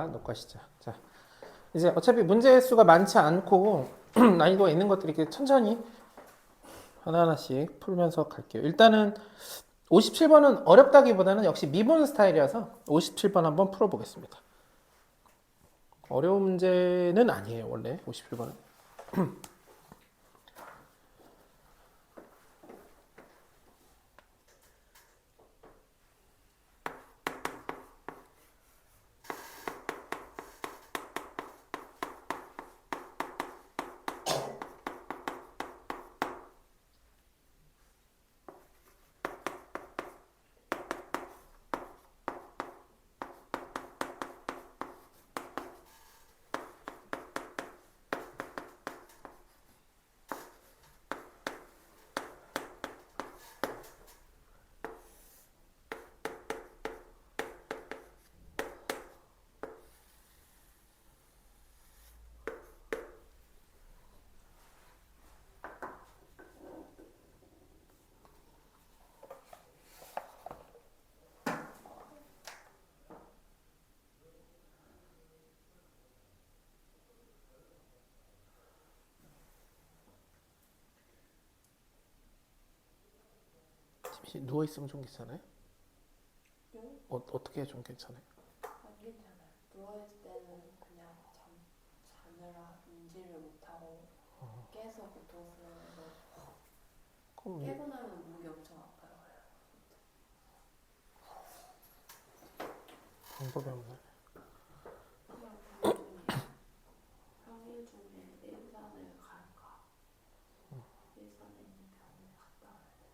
녹화 시작. 자, 이제 어차피 문제 수가 많지 않고 난이도가 있는 것들이 이렇게 천천히 하나하나씩 풀면서 갈게요. 일단은 57번은 어렵다기보다는 역시 미분 스타일이라서 57번 한번 풀어보겠습니다. 어려운 문제는 아니에요, 원래 57번은. 잠시 누워있으면 좀 괜찮아요? 응? 어떻게 좀 괜찮아요? 안 괜찮아요. 누워있을 때는 그냥 자느라 인지를 못하고 깨서 고통스러워서 그럼 깨고 나면 목이 엄청 아파요. 방법이 없나요? 평일 중에 일산을 갈까? 일산에 있는 병원에 갔다 와야 돼.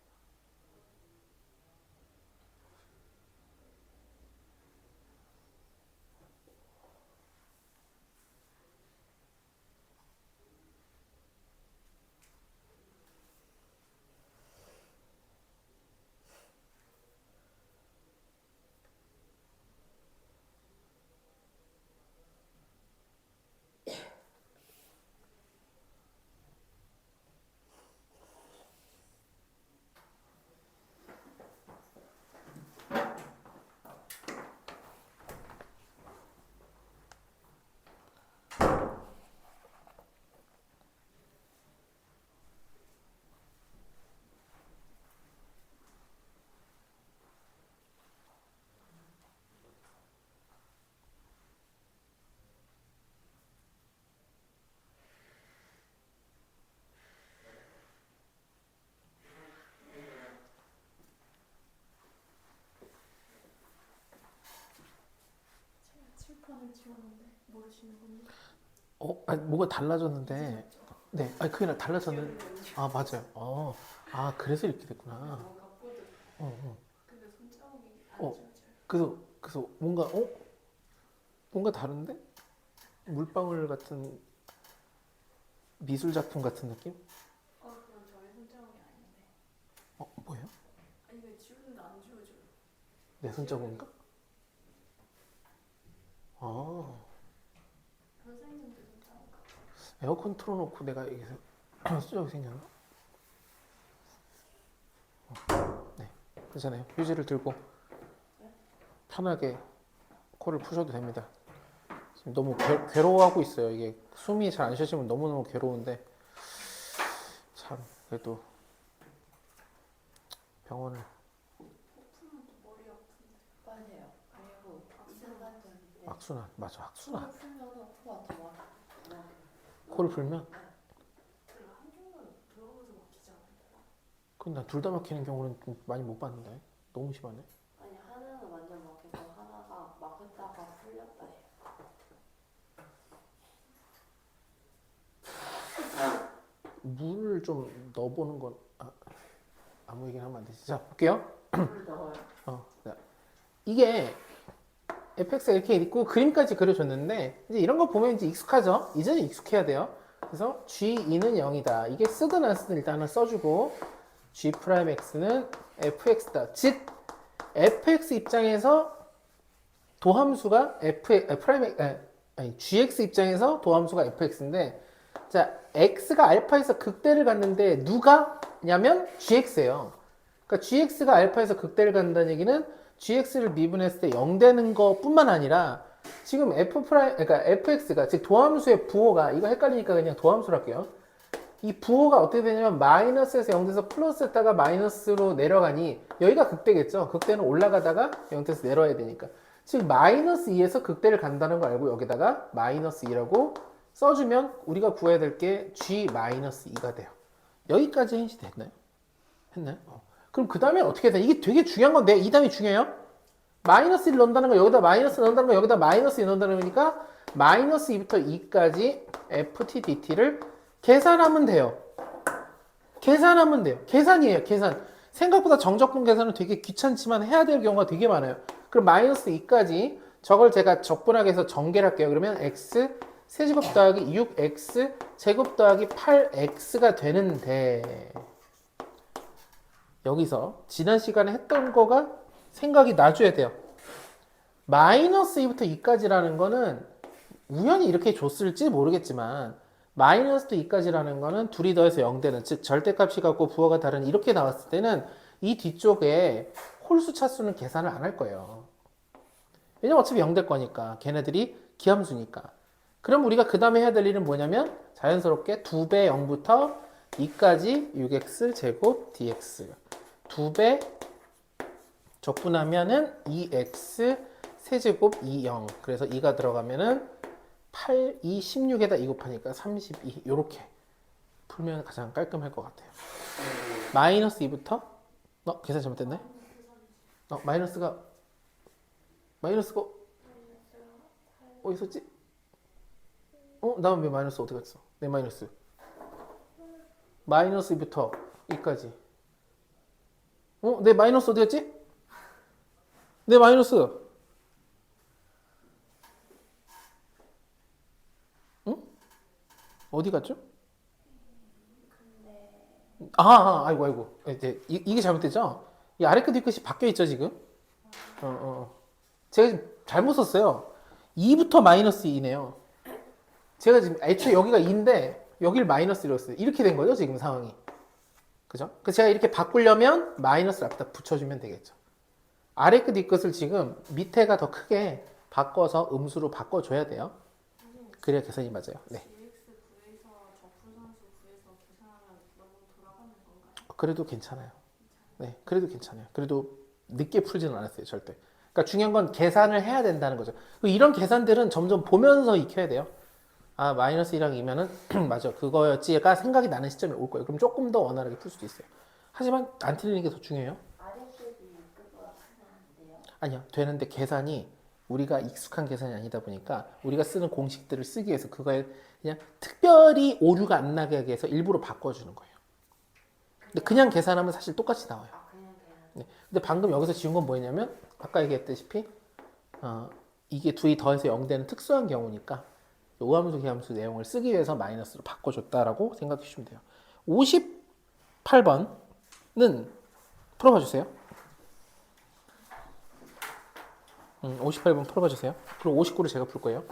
제가 칠판을 지웠는데 모르시는 분들 아니, 뭐가 달라졌는데. 잊으셨죠? 네, 아니 그게 아니라 달라졌는데. 아, 맞아요. 그래서 이렇게 됐구나. 뭔가 뿌듯. 어. 근데 손자국이 안 어. 지워져요. 그래서 뭔가 다른데? 물방울 같은 미술 작품 같은 느낌? 그건 저의 손자국이 아닌데. 뭐예요? 아니 왜 지우는데 안 지워져요? 내 손자국인가? 아, 선생님들 손자국 같아요. 에어컨 틀어놓고 내가 여기서 수작이 생겼나? 네, 괜찮아요. 휴지를 들고 편하게 코를 푸셔도 됩니다. 지금 너무 괴로워하고 있어요. 이게 숨이 잘 안 쉬어지면 너무너무 괴로운데 참 그래도 병원을 코프면 또 머리 아픈데. 맞아요. 그리고 이상한 점인데. 악순환 맞아, 악순환. 코를 풀면은 코가 더 막. 코를 풀면 그리고 한쪽만 들어가면서 막히지 않아요? 근데 난 둘 다 막히는 경우는 좀 많이 못 봤는데 너무 심하네. 아니 하나는 완전 막히고 하나가 막혔다가 풀렸다 해요. 물을 좀 넣어보는 건 아무 얘기나 하면 안 되지. 자, 볼게요. 물 넣어요? 자, 이게 fx가 이렇게 있고 그림까지 그려줬는데 이제 이런 거 보면 이제 익숙하죠? 이제는 익숙해야 돼요. 그래서 g2는 0이다. 이게 쓰든 안 쓰든 일단 하나 써주고 g'x는 fx다. 즉 fx 입장에서 도함수가 gx 입장에서 도함수가 fx인데 자, x가 알파에서 극대를 갔는데 누가 냐면 gx예요. 그러니까 gx가 알파에서 극대를 간다는 얘기는 gx를 미분했을 때 0 되는 것뿐만 아니라 지금 그러니까 fx가 즉 도함수의 부호가 이거 헷갈리니까 그냥 도함수로 할게요. 이 부호가 어떻게 되냐면 마이너스에서 0에서 플러스 했다가 마이너스로 내려가니 여기가 극대겠죠. 극대는 올라가다가 0에서 내려와야 되니까. 즉 마이너스 2에서 극대를 간다는 거 알고 여기다가 마이너스 2라고 써주면 우리가 구해야 될 게 g 마이너스 2가 돼요. 여기까지 행시 됐나요? 했나요? 그럼 그 다음에 어떻게 돼? 이게 되게 중요한 건데 이 다음이 중요해요. 마이너스 1 넣는다는 거 여기다 마이너스 넣는다는 거 여기다 마이너스 2 넣는다는 거니까 마이너스 2부터 2까지 ft dt를 계산하면 돼요. 계산하면 돼요. 계산이에요. 계산. 생각보다 정적분 계산은 되게 귀찮지만 해야 될 경우가 되게 많아요. 그럼 마이너스 2까지 저걸 제가 적분하게 해서 전개를 할게요. 그러면 x 세제곱 더하기 6x 제곱 더하기 8x가 되는데 여기서 지난 시간에 했던 거가 생각이 나줘야 돼요. 마이너스 2부터 2까지라는 거는 우연히 이렇게 줬을지 모르겠지만 마이너스 2까지라는 거는 둘이 더해서 0되는 즉 절대값이 같고 부호가 다른 이렇게 나왔을 때는 이 뒤쪽에 홀수 차수는 계산을 안 할 거예요. 왜냐면 어차피 0 될 거니까 걔네들이 기함수니까. 그럼 우리가 그 다음에 해야 될 일은 뭐냐면 자연스럽게 2배 0부터 2까지 6x 제곱 dx 2배 적분하면은 2x 세제곱 2 0 그래서 2가 들어가면은 8, 2, 16에다 2 곱하니까 32 요렇게 풀면 가장 깔끔할 것 같아요. 마이너스 2부터 계산 잘못됐네? 마이너스가 어디 있었지? 나는 왜 마이너스 어디 갔어? 내 마이너스 마이너스 2부터 2까지 내 마이너스 어디 갔지? 내 마이너스 어디 갔죠? 아이고. 이제 이게 잘못됐죠? 이 아래 끝, 위 끝이 바뀌어 있죠, 지금? 제가 지금 잘못 썼어요. 2부터 마이너스 2네요. 제가 지금 애초에 여기가 2인데, 여기를 마이너스로 썼어요. 이렇게 된 거죠, 지금 상황이. 그죠? 그래서 제가 이렇게 바꾸려면 마이너스를 앞에다 붙여주면 되겠죠. 아래 끝, 위 끝을 지금 밑에가 더 크게 바꿔서 음수로 바꿔줘야 돼요. 그래야 계산이 맞아요. 네. 그래도 괜찮아요. 네, 그래도 괜찮아요. 그래도 늦게 풀지는 않았어요, 절대. 그러니까 중요한 건 계산을 해야 된다는 거죠. 이런 계산들은 점점 보면서 익혀야 돼요. 마이너스 1이랑 2면은 맞아, 그거였지가 생각이 나는 시점이 올 거예요. 그럼 조금 더 원활하게 풀 수도 있어요. 하지만 안 틀리는 게 더 중요해요. 아니요, 되는데 계산이 우리가 익숙한 계산이 아니다 보니까 우리가 쓰는 공식들을 쓰기 위해서 그거에 그냥 특별히 오류가 안 나게 하기 위해서 일부러 바꿔주는 거예요. 근데 그냥 계산하면 사실 똑같이 나와요. 네. 근데 방금 여기서 지운 건 뭐였냐면 아까 얘기했다시피 이게 둘이 더해서 0 되는 특수한 경우니까 우함수 기함수 내용을 쓰기 위해서 마이너스로 바꿔줬다라고 생각해 주시면 돼요. 58번은 풀어봐 주세요. 58번 풀어봐 주세요. 그리고 59를 제가 풀 거예요.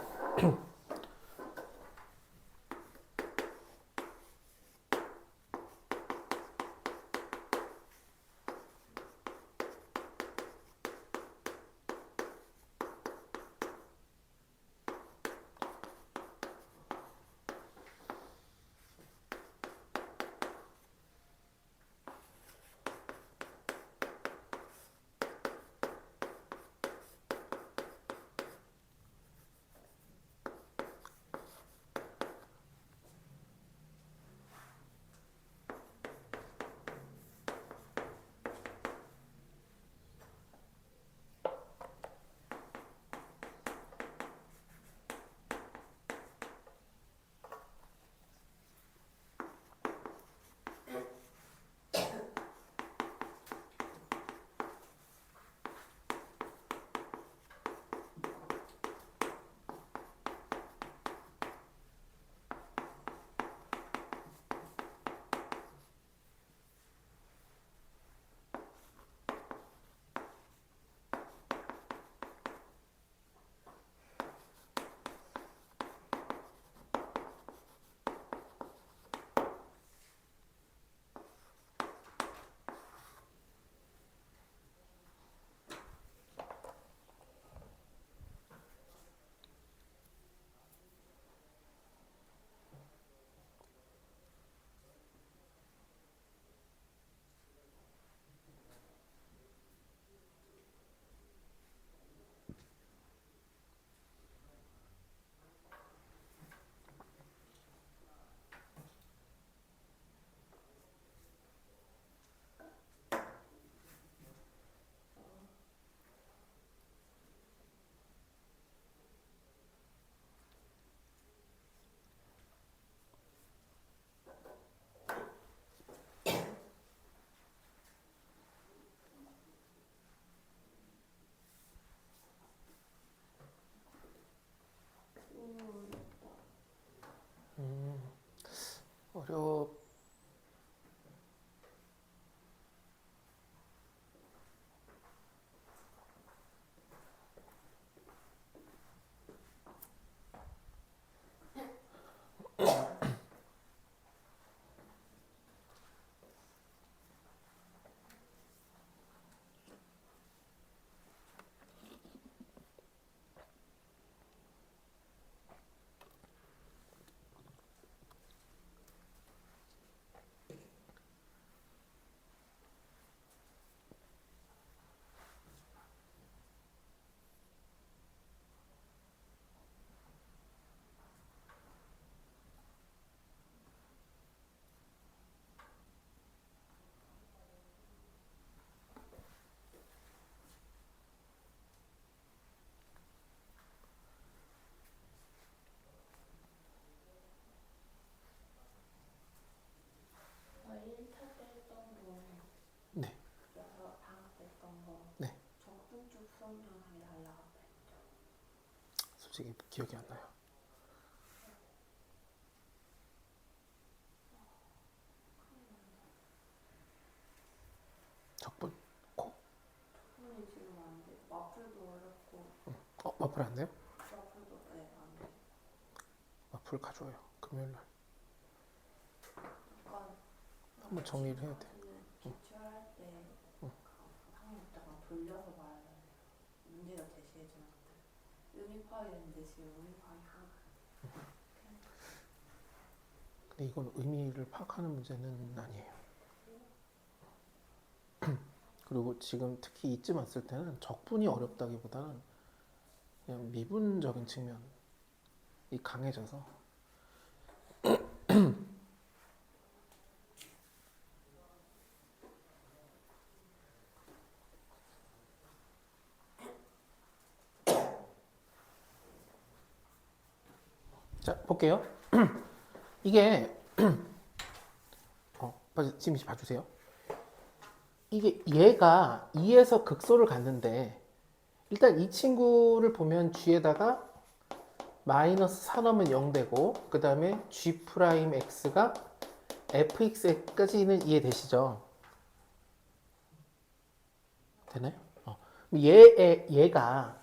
솔직히 기억이 안 나요. 적분 코. 손이 지금 안 돼. 마플도 어렵고 마플 안 돼요? 마플도 안 돼. 마플 가져와요. 금요일 날 약간 한번 정리를 해야 돼. 기출할 때 항상 있다가 돌려서 말해야 돼. 문제가 제시해주는 것들. 의미 파악했는데 지금 의미 파악이 근데 이건 의미를 파악하는 문제는 아니에요. 그리고 지금 특히 이쯤 왔을 때는 적분이 어렵다기보다는 그냥 미분적인 측면이 강해져서 자 볼게요. 이게 지금 봐주세요. 이게 얘가 2에서 극소를 갔는데 일단 이 친구를 보면 g에다가 마이너스 4 넣으면 0 되고 그 다음에 g 프라임 x가 fx까지는 이해되시죠? 되나요? 얘가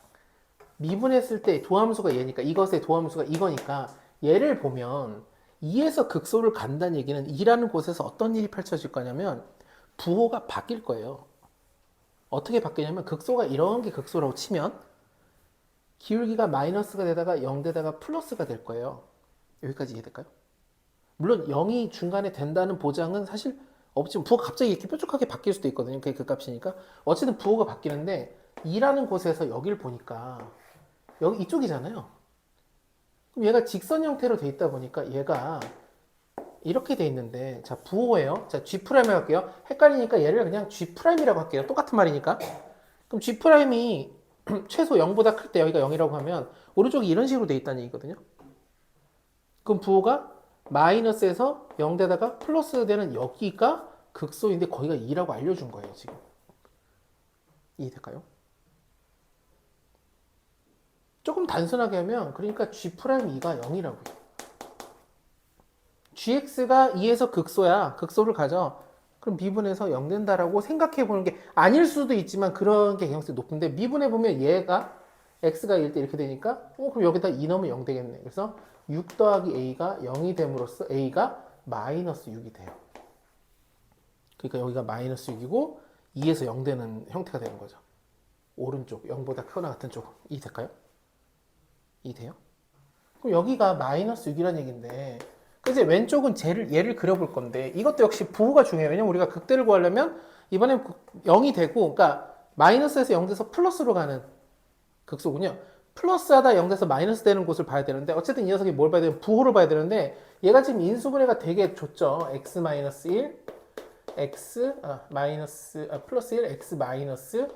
미분했을 때 도함수가 얘니까 이것의 도함수가 이거니까 얘를 보면 2에서 극소를 간다는 얘기는 2라는 곳에서 어떤 일이 펼쳐질 거냐면 부호가 바뀔 거예요. 어떻게 바뀌냐면 극소가 이런 게 극소라고 치면 기울기가 마이너스가 되다가 0 되다가 플러스가 될 거예요. 여기까지 이해될까요? 물론 0이 중간에 된다는 보장은 사실 없지만 부호가 갑자기 이렇게 뾰족하게 바뀔 수도 있거든요. 그게 그 값이니까. 어쨌든 부호가 바뀌는데 2라는 곳에서 여기를 보니까 여기 이쪽이잖아요. 그럼 얘가 직선 형태로 돼 있다 보니까 얘가 이렇게 돼 있는데 자 부호예요. 자 G 프라임 할게요. 헷갈리니까 얘를 그냥 G 프라임이라고 할게요. 똑같은 말이니까. 그럼 G 프라임이 최소 0보다 클 때 여기가 0이라고 하면 오른쪽이 이런 식으로 돼 있다는 얘기거든요. 그럼 부호가 마이너스에서 0 되다가 플러스 되는 여기가 극소인데 거기가 2라고 알려준 거예요. 지금 이해될까요? 조금 단순하게 하면 그러니까 G 프라임 2가 0이라고요. gx가 2에서 극소야. 극소를 가져. 그럼 미분해서 0 된다라고 생각해 보는 게 아닐 수도 있지만 그런 게 개연성이 높은데 미분해 보면 얘가 x가 1때 이렇게 되니까 그럼 여기다 2 넣으면 0 되겠네. 그래서 6 더하기 a가 0이 됨으로써 a가 마이너스 6이 돼요. 그러니까 여기가 마이너스 6이고 2에서 0 되는 형태가 되는 거죠. 오른쪽 0보다 크거나 같은 쪽 이해될까요? 이해돼요? 그럼 여기가 마이너스 6이라는 얘기인데 그치? 왼쪽은 얘를 그려볼 건데 이것도 역시 부호가 중요해요. 왜냐면 우리가 극대를 구하려면 이번엔 0이 되고 그러니까 마이너스에서 0 돼서 플러스로 가는 극소군요. 플러스하다 0 돼서 마이너스 되는 곳을 봐야 되는데 어쨌든 이 녀석이 뭘 봐야 되면 부호를 봐야 되는데 얘가 지금 인수분해가 되게 좋죠. x 마이너스 1 플러스 1 x 마이너스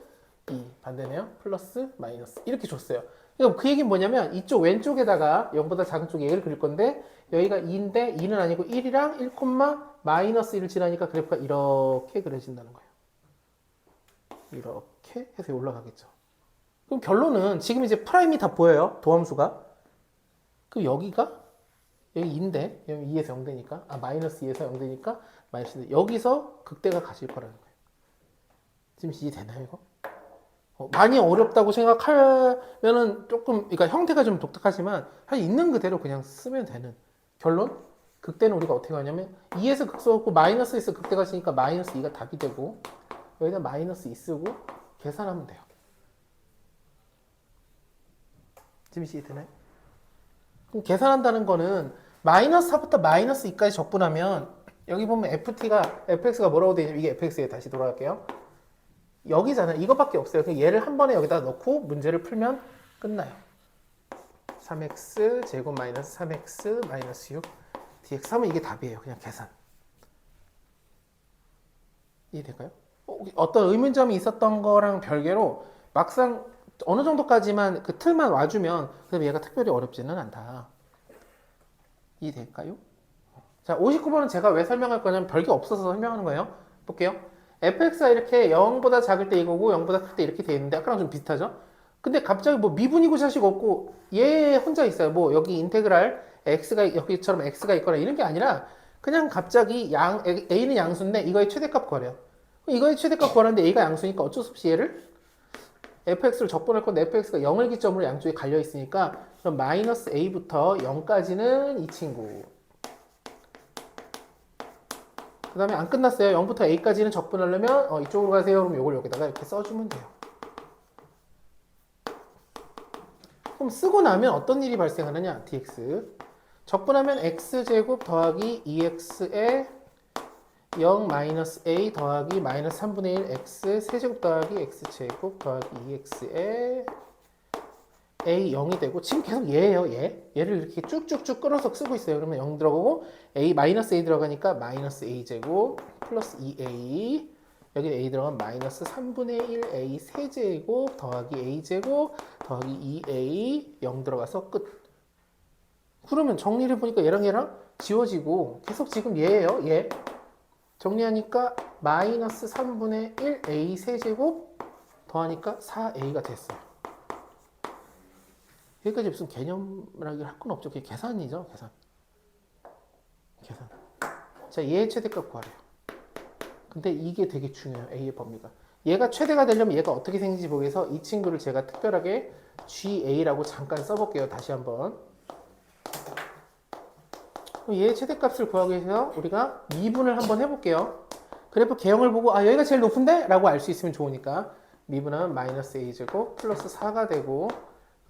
2 반대네요. 플러스 마이너스 이렇게 줬어요. 그럼 그 얘기는 뭐냐면 이쪽 왼쪽에다가 0보다 작은 쪽에 얘를 그릴 건데 여기가 2인데 2는 아니고 1이랑 1, 마이너스 1을 지나니까 그래프가 이렇게 그려진다는 거예요. 이렇게 해서 올라가겠죠. 그럼 결론은 지금 이제 프라임이 다 보여요. 도함수가. 그럼 여기가 여기 2인데 여기 2에서 0 되니까 마이너스 2에서 0 되니까 마이너스 2. 여기서 극대가 가실 거라는 거예요. 지금 이해되나요 이거? 많이 어렵다고 생각하면은 조금, 그러니까 형태가 좀 독특하지만 사실 있는 그대로 그냥 쓰면 되는. 결론? 극대는 우리가 어떻게 하냐면 2에서 극소하고 마이너스에서 극대 가시니까 마이너스 2가 답이 되고 여기다 마이너스 2 쓰고 계산하면 돼요. 지금 이해되나요? 그럼 계산한다는 거는 마이너스 4부터 마이너스 2까지 적분하면 여기 보면 fx가 뭐라고 되어 있냐면 이게 fx에 다시 돌아갈게요. 여기잖아요. 이거밖에 없어요. 그냥 얘를 한 번에 여기다 넣고 문제를 풀면 끝나요. 3x 제곱 마이너스 3x 마이너스 6 dx 하면 이게 답이에요. 그냥 계산. 이해될까요? 어떤 의문점이 있었던 거랑 별개로 막상 어느 정도까지만 그 틀만 와주면 그럼 얘가 특별히 어렵지는 않다. 이해될까요? 자, 59번은 제가 왜 설명할 거냐면 별게 없어서 설명하는 거예요. 볼게요. fx가 이렇게 0보다 작을 때 이거고 0보다 클 때 이렇게 돼 있는데 아까랑 좀 비슷하죠? 근데 갑자기 뭐 미분이고 자식 없고 얘 혼자 있어요. 뭐 여기 인테그랄 x가 여기처럼 x가 있거나 이런 게 아니라 그냥 갑자기 a는 양수인데 이거의 최대값 구하래요. 이거의 최대값 구하는데 a가 양수니까 어쩔 수 없이 얘를 fx를 적분할 건데 fx가 0을 기점으로 양쪽에 갈려 있으니까 그럼 마이너스 a부터 0까지는 이 친구. 그 다음에 안 끝났어요. 0부터 a까지는 적분하려면 이쪽으로 가세요. 그럼 이걸 여기다가 이렇게 써주면 돼요. 그럼 쓰고 나면 어떤 일이 발생하느냐? dx 적분하면 x제곱 더하기 2x에 0 마이너스 a 더하기 마이너스 3분의 1 x 세제곱 더하기 x제곱 더하기 2x에 a 0이 되고 지금 계속 얘예요. 얘를 이렇게 쭉쭉쭉 끌어서 쓰고 있어요. 그러면 0 들어가고 a 마이너스 a 들어가니까 마이너스 a 제곱 플러스 2a 여기 a 들어가면 마이너스 3분의 1 a 세제곱 더하기 a 제곱 더하기 2a 0 들어가서 끝. 그러면 정리를 해보니까 얘랑 지워지고 계속 지금 얘예요. 얘 정리하니까 마이너스 3분의 1 a 세제곱 더하니까 4a가 됐어요. 여기까지 무슨 개념이라기 할 건 없죠. 그게 계산이죠. 계산. 자, 얘의 최대값 구하래요. 근데 이게 되게 중요해요. A의 범위가. 얘가 최대가 되려면 얘가 어떻게 생긴지 보기 위해서 이 친구를 제가 특별하게 GA라고 잠깐 써볼게요. 다시 한번. 얘의 최대값을 구하기 위해서 우리가 미분을 한번 해볼게요. 그래프 개형을 보고 아 여기가 제일 높은데? 라고 알 수 있으면 좋으니까 미분하면 마이너스 A제곱 플러스 4가 되고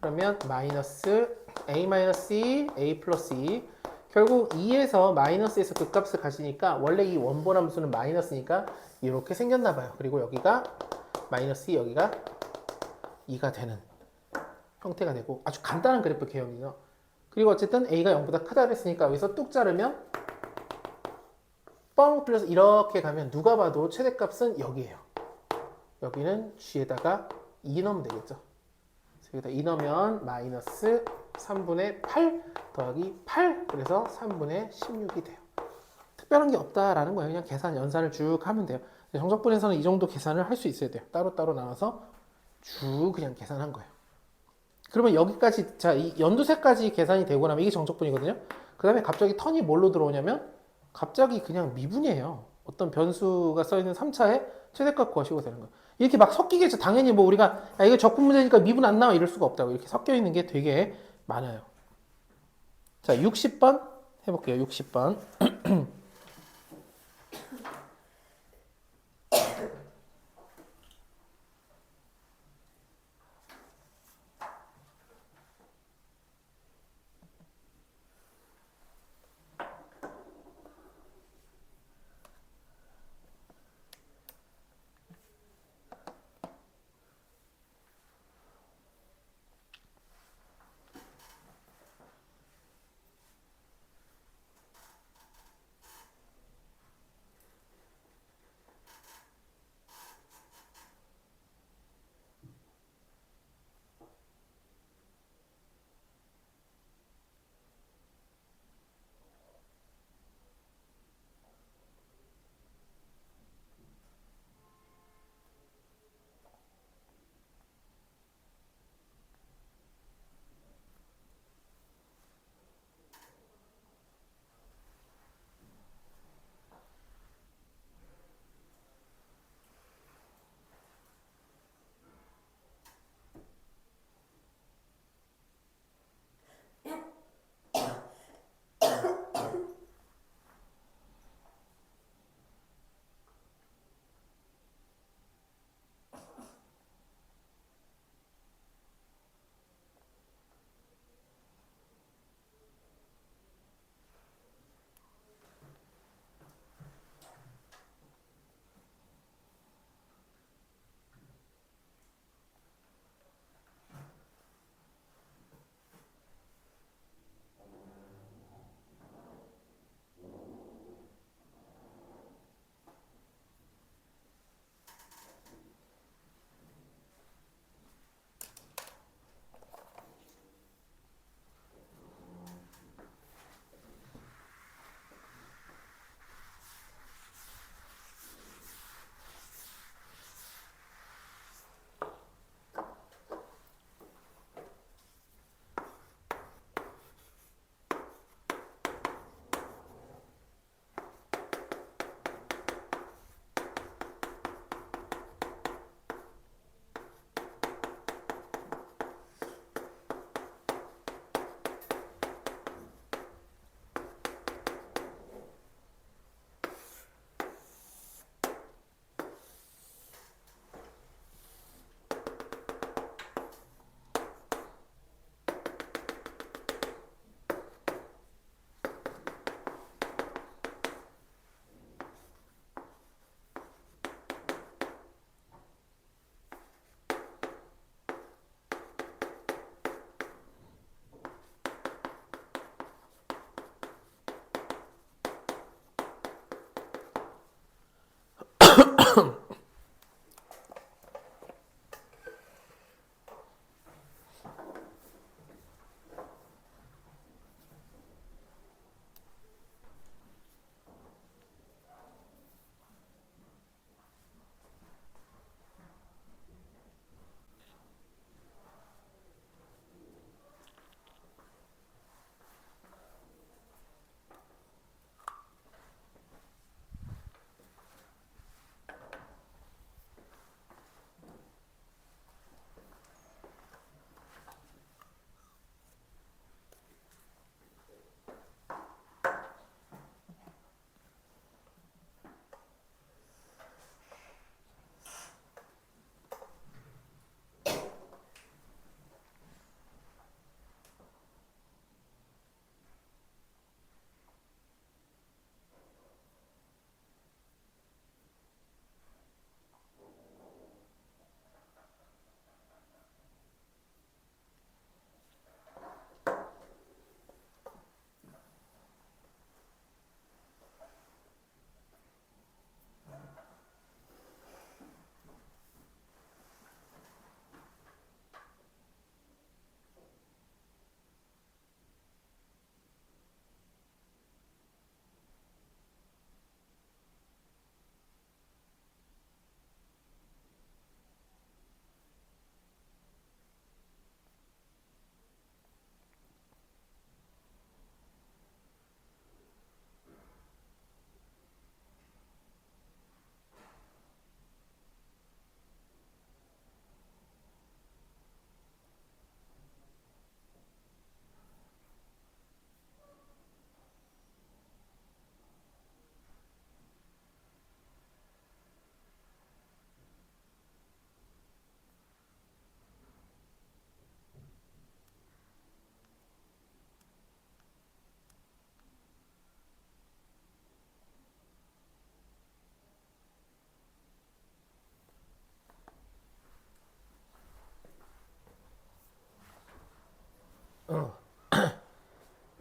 그러면 마이너스 A 마이너스 2, A 플러스 2 결국 2에서 마이너스에서 극값을 가시니까 원래 이 원본 함수는 마이너스니까 이렇게 생겼나 봐요. 그리고 여기가 마이너스 2, 여기가 2가 되는 형태가 되고 아주 간단한 그래프 개형이죠. 그리고 어쨌든 A가 0보다 크다 그랬으니까 여기서 뚝 자르면 뻥 뚫려서 이렇게 가면 누가 봐도 최대값은 여기에요. 여기는 G에다가 2 넣으면 되겠죠. 여기다 2 넣으면 마이너스 3분의 8 더하기 8 그래서 3분의 16이 돼요. 특별한 게 없다라는 거예요. 그냥 계산 연산을 쭉 하면 돼요. 정적분에서는 이 정도 계산을 할 수 있어야 돼요. 따로따로 나눠서 쭉 그냥 계산한 거예요. 그러면 여기까지 자, 이 연두색까지 계산이 되고 나면 이게 정적분이거든요. 그 다음에 갑자기 턴이 뭘로 들어오냐면 갑자기 그냥 미분이에요. 어떤 변수가 써있는 3차에 최대값 구하시고 되는 거예요. 이렇게 막 섞이겠죠. 당연히 뭐 우리가 이거 적분 문제니까 미분 안 나와 이럴 수가 없다고. 이렇게 섞여 있는 게 되게 많아요. 자, 60번 해볼게요. 60번.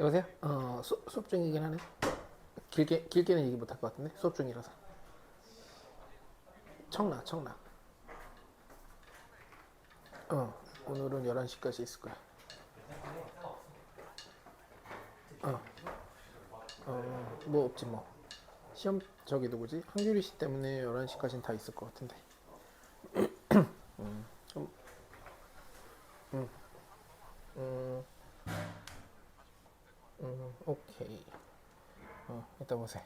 여보세요? 수업 중이긴 하네. 길게는 얘기 못할 것 같은데 수업 중이라서. 청라. 오늘은 11시까지 있을 거야. 뭐 없지 뭐. 시험 저기 누구지? 한규리 씨 때문에 11시까지는 다 있을 것 같은데. 좀, 오케이. 이따 보세요.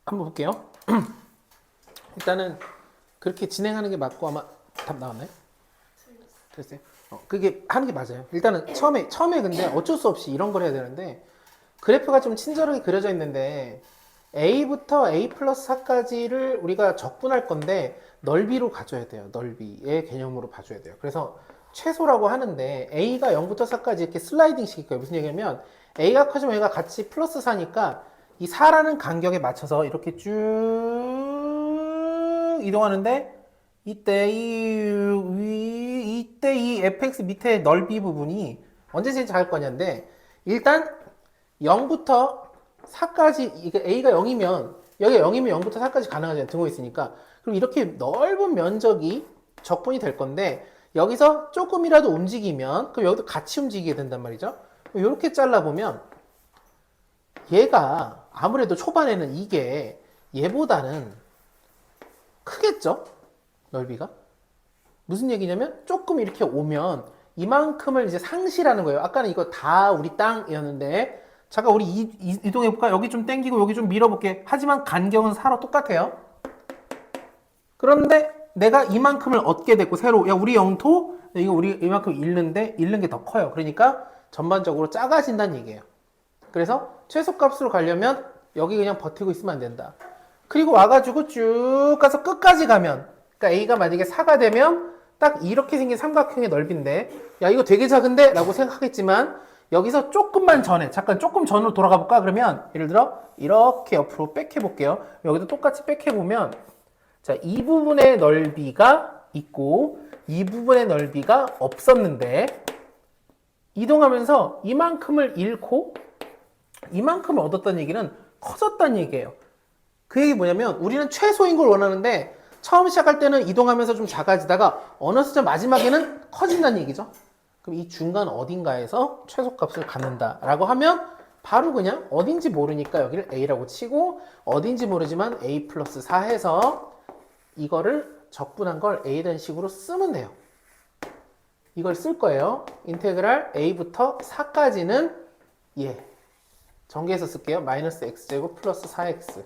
한번 볼게요. 일단은 그렇게 진행하는 게 맞고 아마 답 나왔나요? 됐어요? 그게 하는 게 맞아요. 일단은 처음에 근데 어쩔 수 없이 이런 걸 해야 되는데 그래프가 좀 친절하게 그려져 있는데 A부터 A 플러스 4까지를 우리가 적분할 건데 넓이로 가져야 돼요. 넓이의 개념으로 봐줘야 돼요. 그래서 최소라고 하는데 A가 0부터 4까지 이렇게 슬라이딩 시킬 거예요. 무슨 얘기냐면 A가 커지면 얘가 같이 플러스 4니까 이 4라는 간격에 맞춰서 이렇게 쭉 이동하는데 이때 이 fx 밑에 넓이 부분이 언제 제일 작을 거냐인데 일단 0부터 4까지 이게 a가 0이면 여기가 0이면 0부터 4까지 가능하잖아요. 등호 있으니까. 그럼 이렇게 넓은 면적이 적분이 될 건데 여기서 조금이라도 움직이면 그럼 여기도 같이 움직이게 된단 말이죠. 이렇게 잘라보면 얘가 아무래도 초반에는 이게 얘보다는 크겠죠? 넓이가? 무슨 얘기냐면 조금 이렇게 오면 이만큼을 이제 상실하는 거예요. 아까는 이거 다 우리 땅이었는데 잠깐 우리 이동해 볼까? 여기 좀 당기고 여기 좀 밀어볼게. 하지만 간격은 4로 똑같아요. 그런데 내가 이만큼을 얻게 됐고 새로 야 우리 영토 이거 우리 이만큼 잃는데 잃는 게 더 커요. 그러니까 전반적으로 작아진다는 얘기예요. 그래서 최소값으로 가려면 여기 그냥 버티고 있으면 안 된다. 그리고 와가지고 쭉 가서 끝까지 가면 그러니까 A가 만약에 4가 되면 딱 이렇게 생긴 삼각형의 넓이인데 야 이거 되게 작은데? 라고 생각하겠지만 여기서 조금만 전에 잠깐 조금 전으로 돌아가 볼까? 그러면 예를 들어 이렇게 옆으로 백해 볼게요. 여기도 똑같이 백해 보면 자, 이 부분의 넓이가 있고 이 부분의 넓이가 없었는데 이동하면서 이만큼을 잃고 이만큼을 얻었다는 얘기는 커졌다는 얘기예요. 그 얘기 뭐냐면 우리는 최소인 걸 원하는데 처음 시작할 때는 이동하면서 좀 작아지다가 어느 시점 마지막에는 커진다는 얘기죠. 그럼 이 중간 어딘가에서 최소값을 갖는다라고 하면 바로 그냥 어딘지 모르니까 여기를 A라고 치고 어딘지 모르지만 A 플러스 4 해서 이거를 적분한 걸 A라는 식으로 쓰면 돼요. 이걸 쓸 거예요. 인테그랄 A부터 4까지는 전개해서 쓸게요. 마이너스 x제곱 플러스 4x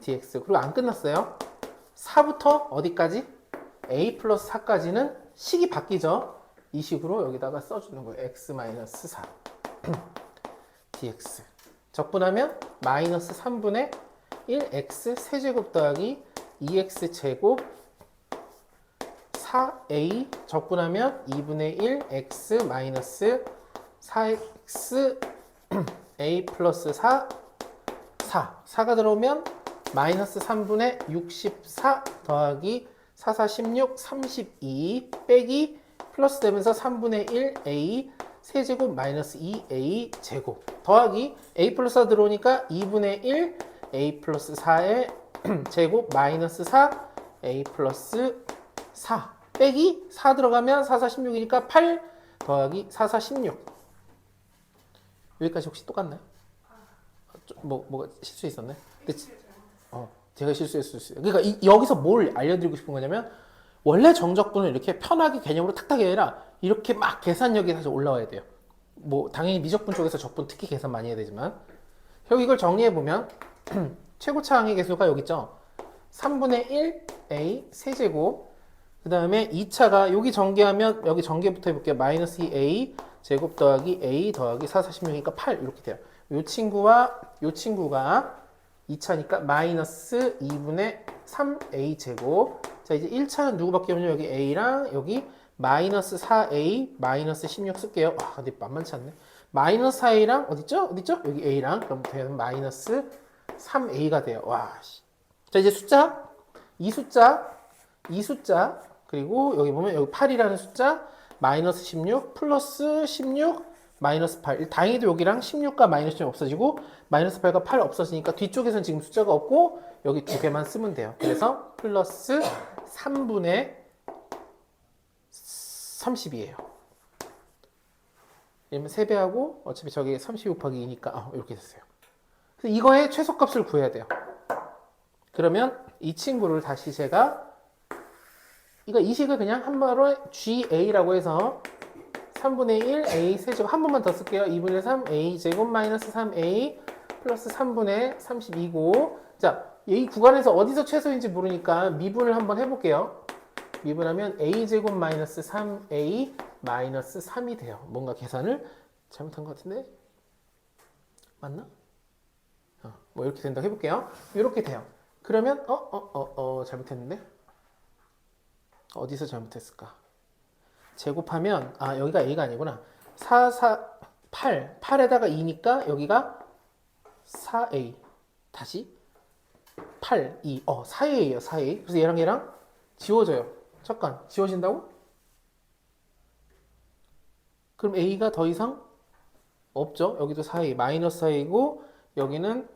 dx. 그리고 안 끝났어요. 4부터 어디까지? A 플러스 4까지는 식이 바뀌죠. 이 식으로 여기다가 써주는 거예요. x 마이너스 4 dx. 적분하면 마이너스 3분의 1x 세제곱 더하기 2x 제곱 4a 적분하면 2분의 1 x 마이너스 4x a 플러스 4 4가 들어오면 마이너스 3분의 64 더하기 4, 4, 16, 32 빼기 플러스 되면서 3분의 1 a 세제곱 마이너스 2a 제곱 더하기 a 플러스 4 들어오니까 2분의 1 a 플러스 4의 제곱 마이너스 4 a 플러스 4 빼기 4 들어가면 4, 4, 16이니까 8 더하기 4, 4, 16 여기까지 혹시 똑같나요? 뭐가 실수 있었나요? 제가 실수했을 수 있어요. 그러니까 여기서 뭘 알려드리고 싶은 거냐면 원래 정적분을 이렇게 편하게 개념으로 탁탁이 아니라 이렇게 막 계산력이 사실 올라와야 돼요. 뭐 당연히 미적분 쪽에서 적분 특히 계산 많이 해야 되지만 결국 이걸 정리해 보면 최고차 항의 계수가 여기 있죠. 3분의 1 a 세제곱 그 다음에 2차가 여기 전개하면 여기 전개부터 해볼게요. 마이너스 2a 제곱 더하기 a 더하기 4, 46이니까 8 이렇게 돼요. 요 친구와 요 친구가 2차니까 마이너스 2분의 3a 제곱. 자 이제 1차는 누구밖에 없냐? 여기 a랑 여기 마이너스 4a 마이너스 16 쓸게요. 와 근데 만만치 않네. 마이너스 4a랑 어딨죠? 어딨죠? 여기 a랑 그럼 되면 마이너스 3a가 돼요. 와 씨. 자 이제 숫자 이 숫자 그리고 여기 보면 여기 8이라는 숫자 마이너스 16 플러스 16 마이너스 8 다행히도 여기랑 16과 마이너스 16 없어지고 마이너스 8과 8 없어지니까 뒤쪽에서는 지금 숫자가 없고 여기 두 개만 쓰면 돼요. 그래서 플러스 3분의 30이에요. 이러면 3배하고 어차피 저기 30 곱하기 2니까 이렇게 됐어요. 그래서 이거의 최소값을 구해야 돼요. 그러면 이 친구를 다시 제가 이 식을 그냥 한 번에 GA라고 해서 3분의 1 A 세제곱 한 번만 더 쓸게요. 2분의 3 A 제곱 마이너스 3A 플러스 3분의 32고 자, 이 구간에서 어디서 최소인지 모르니까 미분을 한번 해볼게요. 미분하면 A 제곱 마이너스 3A 마이너스 3이 돼요. 뭔가 계산을 잘못한 것 같은데? 맞나? 뭐 이렇게 된다고 해볼게요. 이렇게 돼요. 그러면 잘못했는데? 어디서 잘못했을까? 제곱하면 여기가 A가 아니구나. 8에다가 2니까 여기가 4A 다시 8, 2 4A예요 4A. 그래서 얘랑 지워져요. 잠깐 지워진다고? 그럼 A가 더 이상 없죠. 여기도 4A 마이너스 4A고 여기는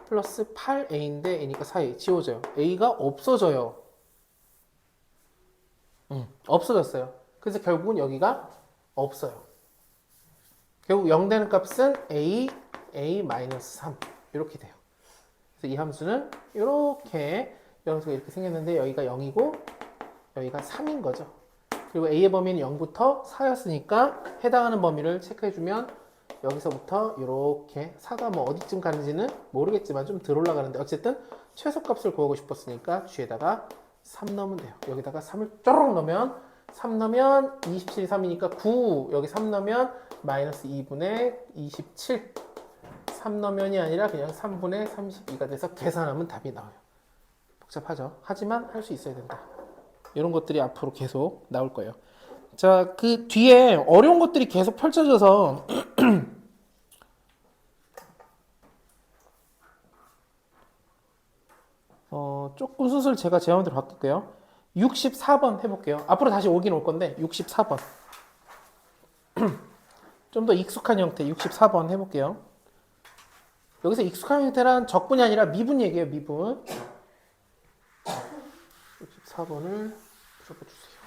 플러스 8A인데 A니까 4A 지워져요. A가 없어져요. 없어졌어요. 그래서 결국은 여기가 없어요. 결국 0 되는 값은 A-3 이렇게 돼요. 그래서 이 함수는 이렇게 여기서 이렇게 생겼는데 여기가 0이고 여기가 3인 거죠. 그리고 A의 범위는 0부터 4였으니까 해당하는 범위를 체크해주면 여기서부터 이렇게 4가 뭐 어디쯤 가는지는 모르겠지만 좀 덜 올라가는데 어쨌든 최소값을 구하고 싶었으니까 G에다가 3 넣으면 돼요. 여기다가 3을 쪼록 넣으면 3 넣으면 27이 3이니까 9 여기 3 넣으면 마이너스 2분의 27 3 넣으면이 아니라 그냥 3분의 32가 돼서 계산하면 답이 나와요. 복잡하죠? 하지만 할 수 있어야 된다. 이런 것들이 앞으로 계속 나올 거예요. 자, 그 뒤에 어려운 것들이 계속 펼쳐져서 조금 수술 제가 제 마음대로 바꿀게요. 64번 해볼게요. 앞으로 다시 오긴 올 건데 64번 좀 더 익숙한 형태 64번 해볼게요. 여기서 익숙한 형태란 적분이 아니라 미분 얘기예요. 미분 64번을 풀어주세요.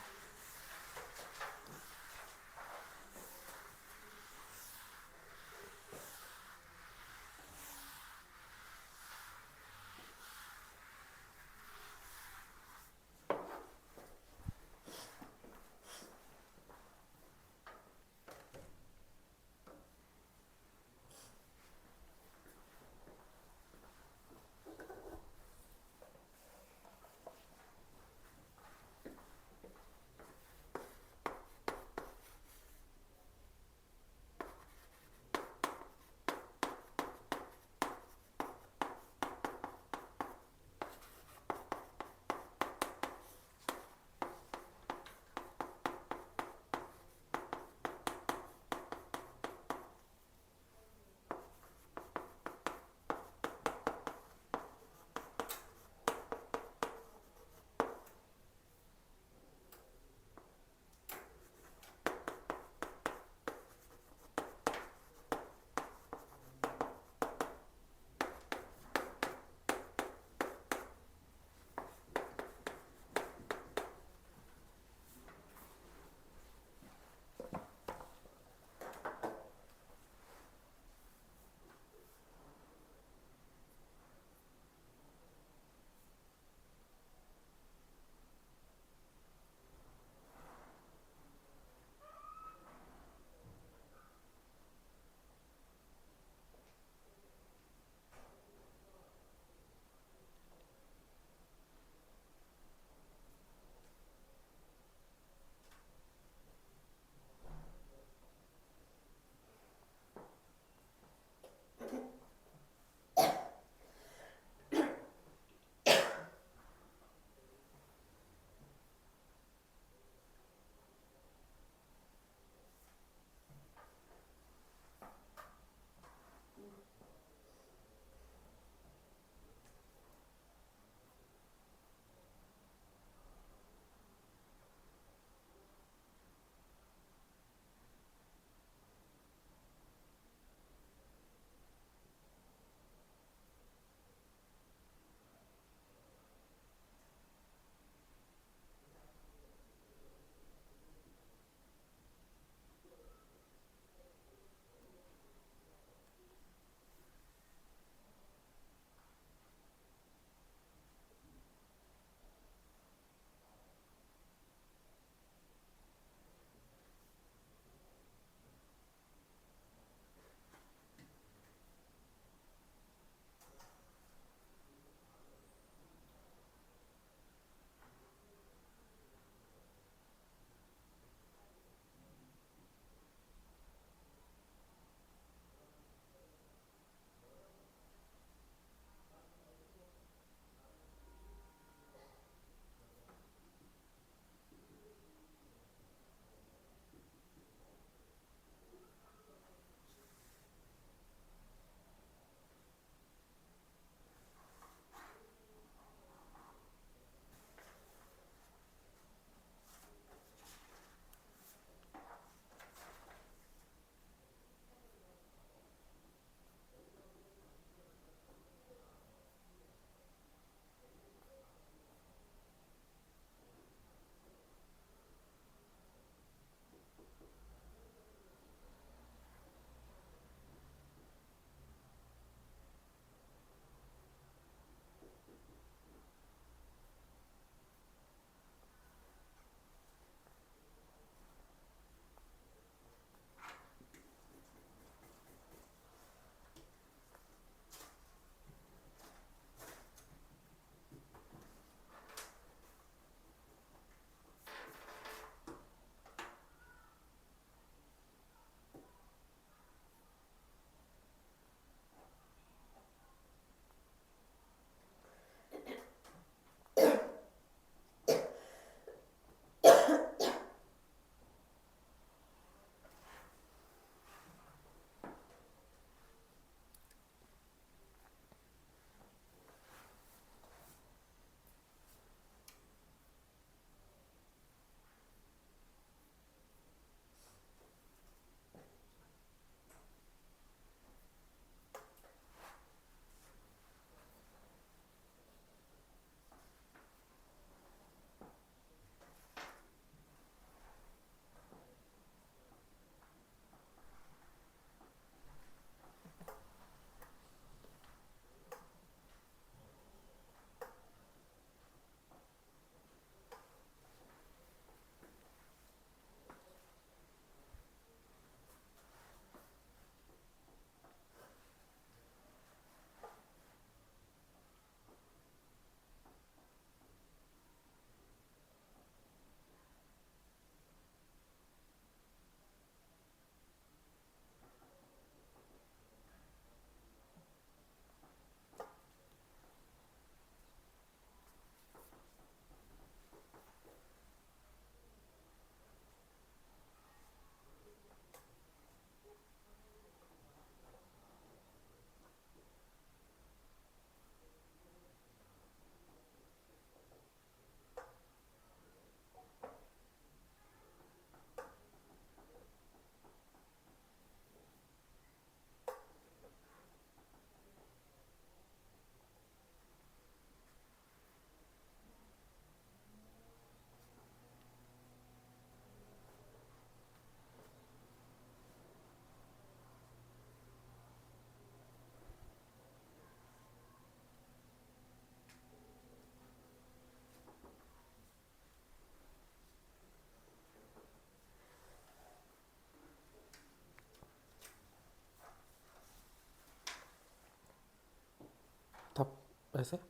알았어요?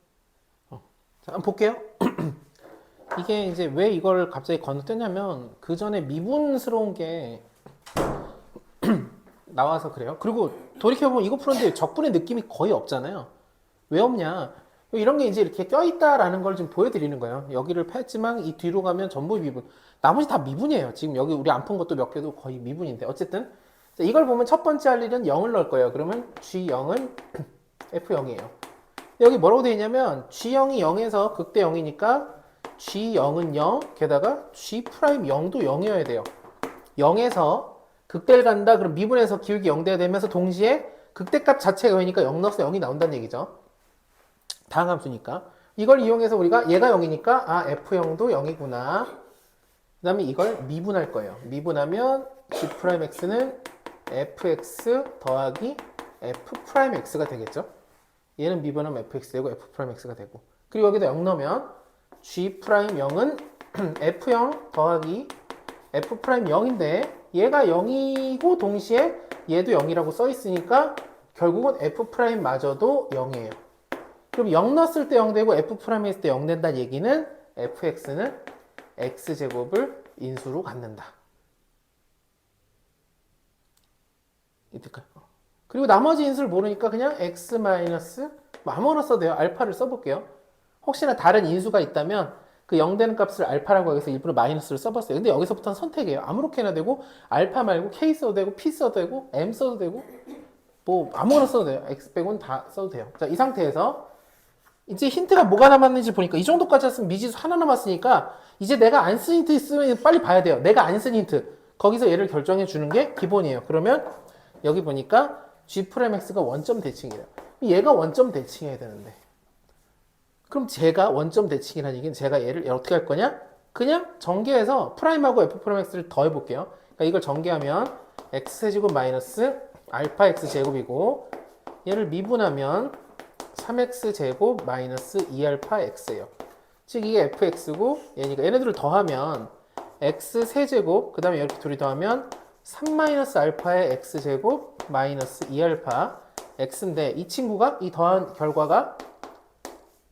자, 한번 볼게요. 이게 이제 왜 이걸 갑자기 건너뛰냐면 그 전에 미분스러운 게 나와서 그래요. 그리고 돌이켜보면 이거 푸는데 적분의 느낌이 거의 없잖아요. 왜 없냐? 이런 게 이제 이렇게 껴있다라는 걸 좀 보여드리는 거예요. 여기를 뺐지만 이 뒤로 가면 전부 미분. 나머지 다 미분이에요. 지금 여기 우리 안 푼 것도 몇 개도 거의 미분인데. 어쨌든 이걸 보면 첫 번째 할 일은 0을 넣을 거예요. 그러면 G0은 F0이에요. 여기 뭐라고 되어 있냐면 G0이 0에서 극대 0이니까 G0은 0, 게다가 G'0도 0이어야 돼요. 0에서 극대를 간다. 그럼 미분에서 기울기 0대가 되면서 동시에 극대값 자체가 0이니까 0 넣어서 0이 나온다는 얘기죠. 다항함수니까. 이걸 이용해서 우리가 얘가 0이니까 아 F0도 0이구나. 그 다음에 이걸 미분할 거예요. 미분하면 G'X는 fx 더하기 f'x가 되겠죠. 얘는 미분하면 fx 되고 f'x가 되고. 그리고 여기다 0 넣으면 G'0은 f0 더하기 f'0인데 얘가 0이고 동시에 얘도 0이라고 써 있으니까 결국은 f'마저도 0이에요. 그럼 0 넣었을 때 0 되고 f' 했을 때 0 된다는 얘기는 fx는 x제곱을 인수로 갖는다. 이때까지. 그리고 나머지 인수를 모르니까 그냥 x 마이너스 아무거나 써도 돼요. 알파를 써볼게요. 혹시나 다른 인수가 있다면 그 0 되는 값을 알파라고 해서 일부러 마이너스를 써봤어요. 근데 여기서부터는 선택이에요. 아무렇게나 되고 알파 말고 k 써도 되고 p 써도 되고 m 써도 되고 뭐 아무거나 써도 돼요. x 빼고는 다 써도 돼요. 자, 이 상태에서 이제 힌트가 뭐가 남았는지 보니까 이 정도까지 했으면 미지수 하나 남았으니까 이제 내가 안 쓴 힌트 있으면 빨리 봐야 돼요. 내가 안 쓴 힌트. 거기서 얘를 결정해 주는 게 기본이에요. 그러면 여기 보니까 G'X가 원점 대칭이래요. 얘가 원점 대칭해야 되는데. 그럼 제가 원점 대칭이라는 얘기는 제가 얘를 어떻게 할 거냐? 그냥 전개해서 프라임하고 F'X를 더해볼게요. 그러니까 이걸 전개하면 X제곱 마이너스 알파 X제곱이고 얘를 미분하면 3x제곱 마이너스 2알파 x예요. 즉 이게 fx고 얘니까 얘네들을 더하면 x 세제곱 그 다음에 이렇게 둘이 더하면 3 마이너스 알파의 x제곱 마이너스 2알파 x인데 이 친구가 이 더한 결과가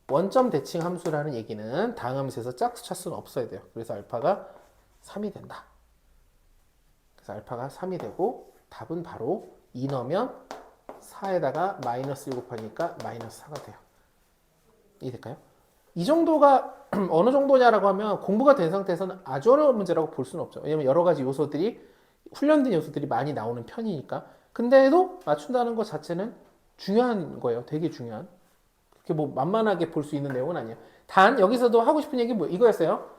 원점 대칭 함수라는 얘기는 다항함수에서 짝수 차수는 없어야 돼요. 그래서 알파가 3이 된다. 그래서 알파가 3이 되고 답은 바로 2 넣으면 4에다가 마이너스 1 곱하니까 마이너스 4가 돼요. 이해될까요? 이 정도가 어느 정도냐라고 하면 공부가 된 상태에서는 아주 어려운 문제라고 볼 수는 없죠. 왜냐면 여러 가지 요소들이 훈련된 요소들이 많이 나오는 편이니까. 근데도 맞춘다는 것 자체는 중요한 거예요. 되게 중요한. 그렇게 뭐 만만하게 볼 수 있는 내용은 아니에요. 단 여기서도 하고 싶은 얘기 뭐 이거였어요.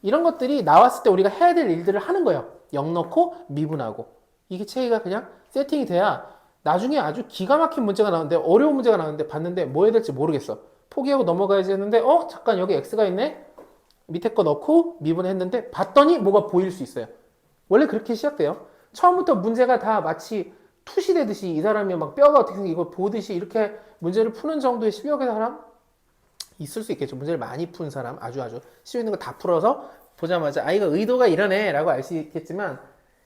이런 것들이 나왔을 때 우리가 해야 될 일들을 하는 거예요. 0 넣고 미분하고. 이게 체계가 그냥 세팅이 돼야 나중에 아주 기가 막힌 문제가 나오는데 어려운 문제가 나오는데 봤는데 뭐 해야 될지 모르겠어. 포기하고 넘어가야지 했는데 잠깐 여기 x가 있네. 밑에 거 넣고 미분했는데 봤더니 뭐가 보일 수 있어요. 원래 그렇게 시작돼요. 처음부터 문제가 다 마치 투시되듯이 이 사람이 막 뼈가 어떻게 생기고 보듯이 이렇게 문제를 푸는 정도의 실력의 사람 있을 수 있겠죠. 문제를 많이 푼 사람 아주 쉬워 있는 거 다 풀어서 보자마자 아 이거 의도가 이러네 라고 알 수 있겠지만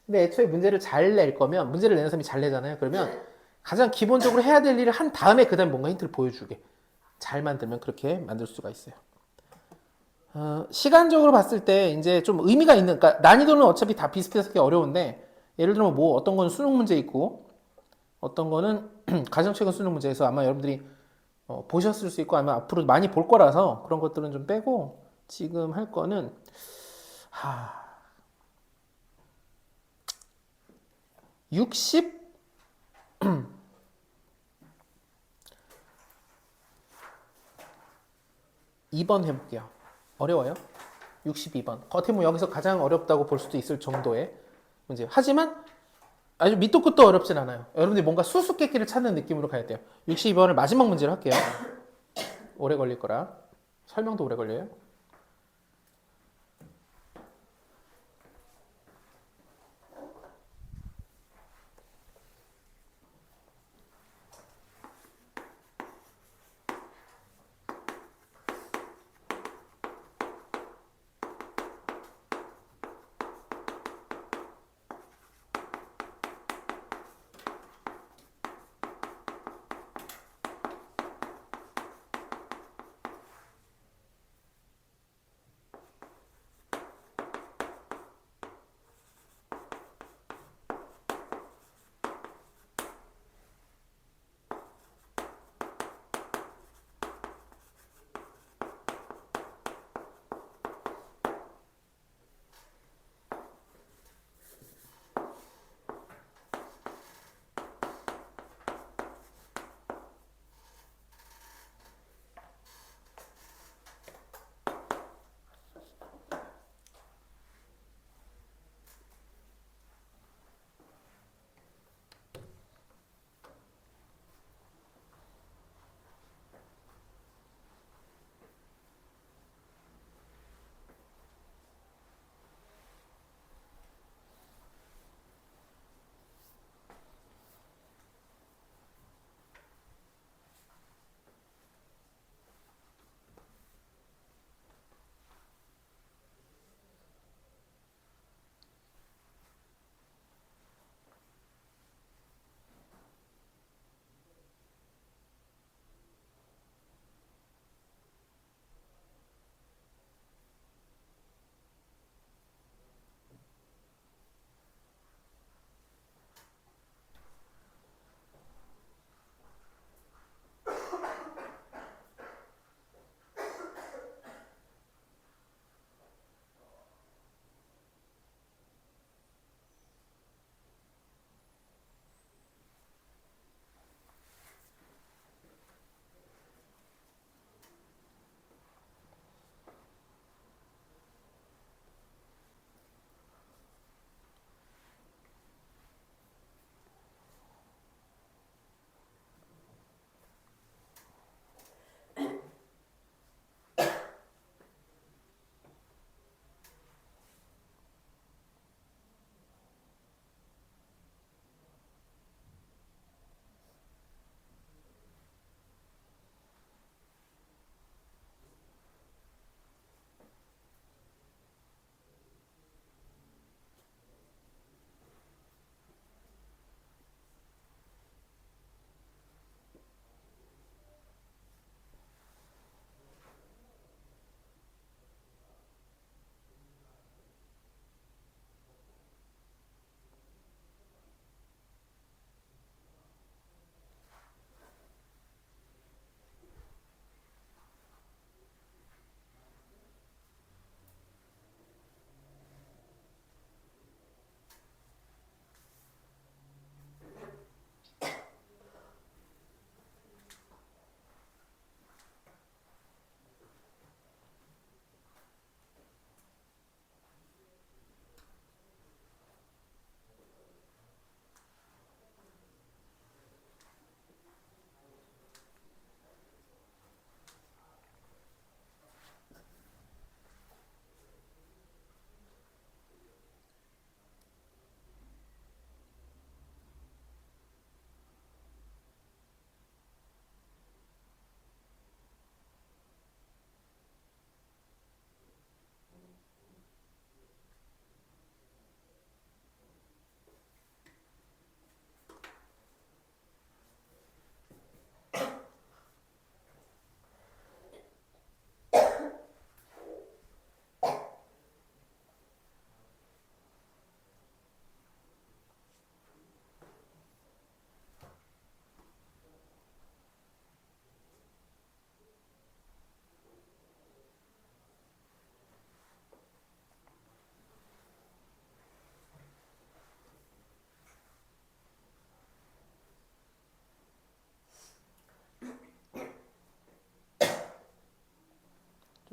근데 애초에 문제를 잘 낼 거면 문제를 내는 사람이 잘 내잖아요. 그러면 가장 기본적으로 해야 될 일을 한 다음에 그 다음에 뭔가 힌트를 보여주게 잘 만들면 그렇게 만들 수가 있어요. 시간적으로 봤을 때 이제 좀 의미가 있는 그러니까 난이도는 어차피 다 비슷해서 어려운데 예를 들면 뭐 어떤 건 수능 문제 있고 어떤 거는 가장 최근 수능 문제에서 아마 여러분들이 보셨을 수 있고 아마 앞으로 많이 볼 거라서 그런 것들은 좀 빼고 지금 할 거는 62번 해볼게요. 어려워요? 62번. 겉에 뭐 여기서 가장 어렵다고 볼 수도 있을 정도의 문제. 하지만 아주 밑도 끝도 어렵진 않아요. 여러분들이 뭔가 수수께끼를 찾는 느낌으로 가야 돼요. 62번을 마지막 문제로 할게요. 오래 걸릴 거라. 설명도 오래 걸려요.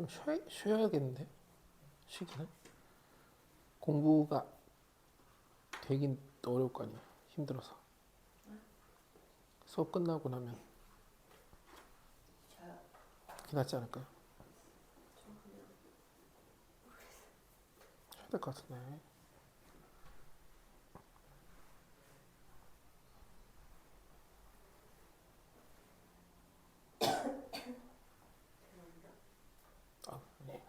좀 쉬어야겠는데 쉬기는 공부가 되긴 어려울 거 아니에요. 힘들어서 수업 끝나고 나면 저요. 그게 낫지 않을까요? 저 그냥 쉬어야 될 것 같은데. 죄송합니다. 아, 네.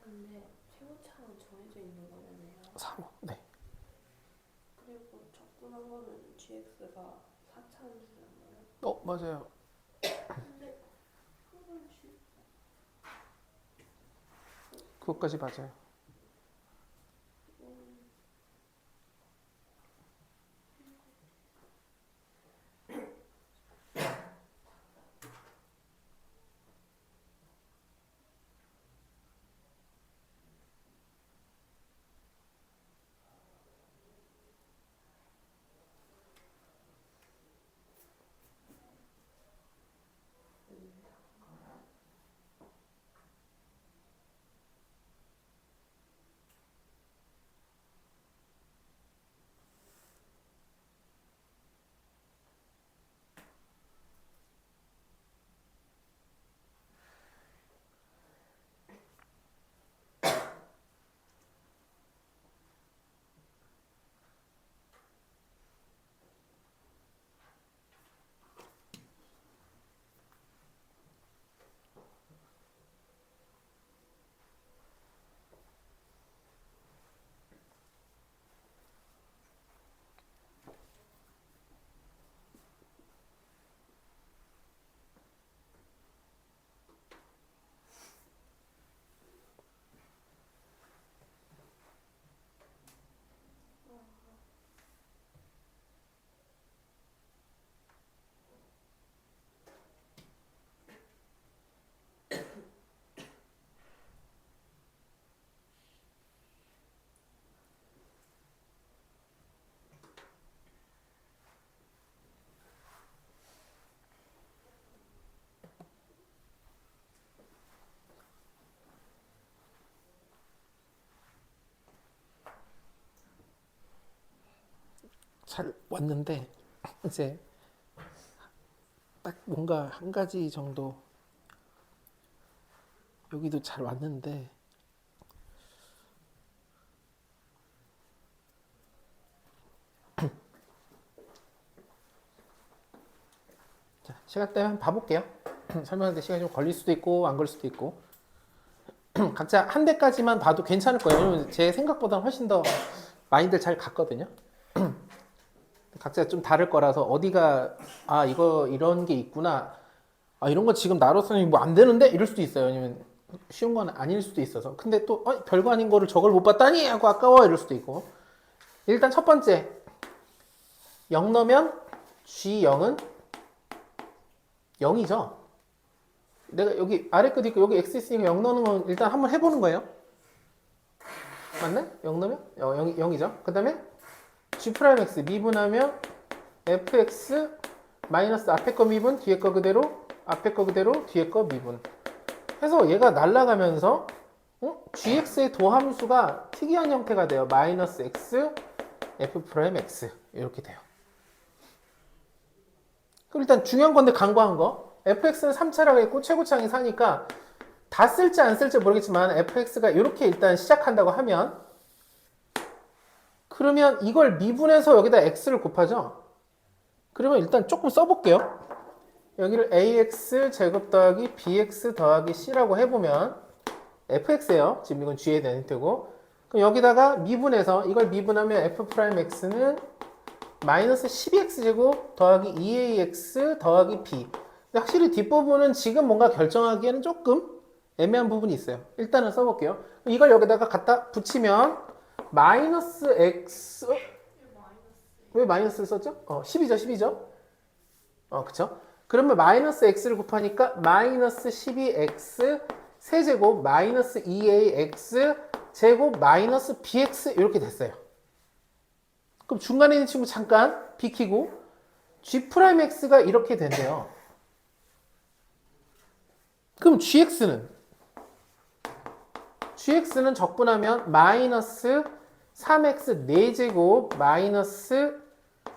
근데 최고차는 정해져 있는 거잖아요. 3호. 네. 그리고 적분한 거는 GX가 4차함수잖아요. 맞아요. 근데 항상 그것까지 맞아요. 잘 왔는데 이제 딱 뭔가 한 가지 정도 여기도 잘 왔는데 자, 시간 되면 봐볼게요. 설명하는데 시간이 좀 걸릴 수도 있고 안 걸릴 수도 있고 각자 한 대까지만 봐도 괜찮을 거예요. 왜냐면 제 생각보다 훨씬 더 많이들 잘 갔거든요. 각자 좀 다를 거라서 어디가 이거 이런 게 있구나 이런 거 지금 나로서는 뭐 안 되는데 이럴 수도 있어요. 왜냐면 쉬운 건 아닐 수도 있어서 근데 또 별거 아닌 거를 저걸 못 봤다니 하고 아까워 이럴 수도 있고 일단 첫 번째 0 넣으면 G0은 0이죠. 내가 여기 아래 끝 있고 여기 X 있으니까 0 넣는 건 일단 한번 해보는 거예요. 맞네? 0 넣으면 0이죠. 그 다음에 G'X 미분하면 fx 마이너스 앞에 거 미분 뒤에 거 그대로 앞에 거 그대로 뒤에 거 미분 해서 얘가 날아가면서 gx의 도함수가 특이한 형태가 돼요. 마이너스 x f'x 이렇게 돼요. 그럼 일단 중요한 건데 간과한 거 fx는 3차라고 했고 최고차항이 4니까 다 쓸지 안 쓸지 모르겠지만 fx가 이렇게 일단 시작한다고 하면 그러면 이걸 미분해서 여기다 x를 곱하죠. 그러면 일단 조금 써볼게요. 여기를 ax 제곱 더하기 bx 더하기 c라고 해보면 fx예요. 지금 이건 g에 대한 힌트고 그럼 여기다가 미분해서 이걸 미분하면 f'x는 마이너스 12x제곱 더하기 2ax 더하기 b. 근데 확실히 뒷부분은 지금 뭔가 결정하기에는 조금 애매한 부분이 있어요. 일단은 써볼게요. 이걸 여기다가 갖다 붙이면 마이너스 x 왜 마이너스를 썼죠? 10이죠 10이죠? 그쵸? 그러면 마이너스 x를 곱하니까 마이너스 12x 세제곱 마이너스 2ax 제곱 마이너스 bx 이렇게 됐어요. 그럼 중간에 있는 친구 잠깐 비키고 g'x가 이렇게 된대요. 그럼 gx는 적분하면 마이너스 3x 4제곱 마이너스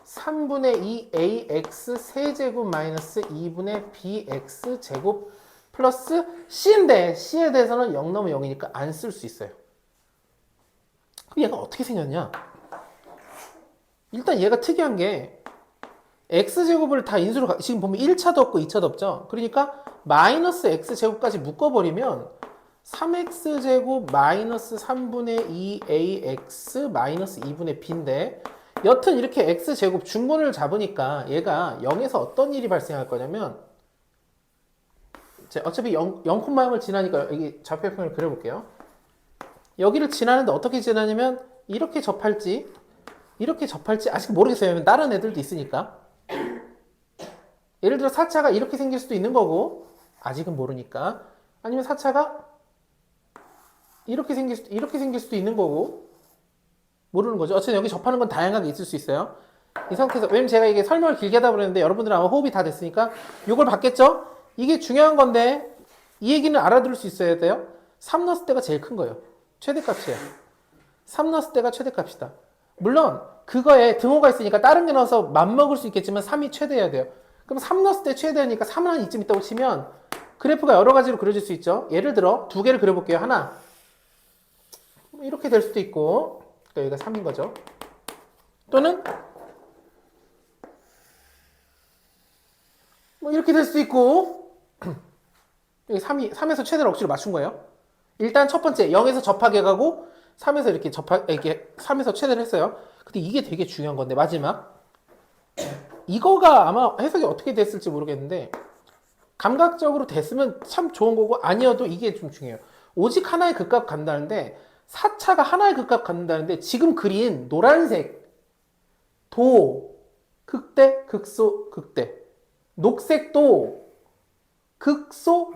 3분의 2 ax 세제곱 마이너스 2분의 bx 제곱 플러스 c인데 c에 대해서는 0 넘으면 0이니까 안 쓸 수 있어요. 그럼 얘가 어떻게 생겼냐? 일단 얘가 특이한 게 x제곱을 다 인수로 지금 보면 1차도 없고 2차도 없죠. 그러니까 마이너스 x제곱까지 묶어버리면 3x제곱 마이너스 3분의 2ax 마이너스 2분의 b인데 여튼 이렇게 x제곱 중근을 잡으니까 얘가 0에서 어떤 일이 발생할 거냐면 어차피 0,0을 지나니까 여기 좌표평을 그려볼게요. 여기를 지나는데 어떻게 지나냐면 이렇게 접할지 아직 모르겠어요. 왜냐면 다른 애들도 있으니까. 예를 들어 4차가 이렇게 생길 수도 있는 거고 아직은 모르니까. 아니면 4차가 이렇게 생길 수도 있는 거고 모르는 거죠. 어쨌든 여기 접하는 건 다양하게 있을 수 있어요. 이 상태에서 왜냐면 제가 이게 설명을 길게 하다 보는데 여러분들은 아마 호흡이 다 됐으니까 이걸 받겠죠? 이게 중요한 건데 이 얘기는 알아들을 수 있어야 돼요. 3 넣었을 때가 제일 큰 거예요. 최대값이에요. 3 넣었을 때가 최대값이다. 물론 그거에 등호가 있으니까 다른 게 넣어서 맞먹을 수 있겠지만 3이 최대여야 돼요. 그럼 3 넣었을 때 최대니까 3은 한 이쯤 있다고 치면 그래프가 여러 가지로 그려질 수 있죠. 예를 들어 두 개를 그려볼게요. 하나 이렇게 될 수도 있고 또 여기가 3인 거죠. 또는 뭐 이렇게 될 수도 있고 여기 3에서 최대를 억지로 맞춘 거예요. 일단 첫 번째 0에서 접하게 가고 3에서 이렇게 3에서 최대를 했어요. 근데 이게 되게 중요한 건데 마지막 이거가 아마 해석이 어떻게 됐을지 모르겠는데 감각적으로 됐으면 참 좋은 거고 아니어도 이게 좀 중요해요. 오직 하나의 극값 간다는데 4차가 하나의 극값 갖는다는데 지금 그린 노란색 도 극대 극소 극대 녹색도 극소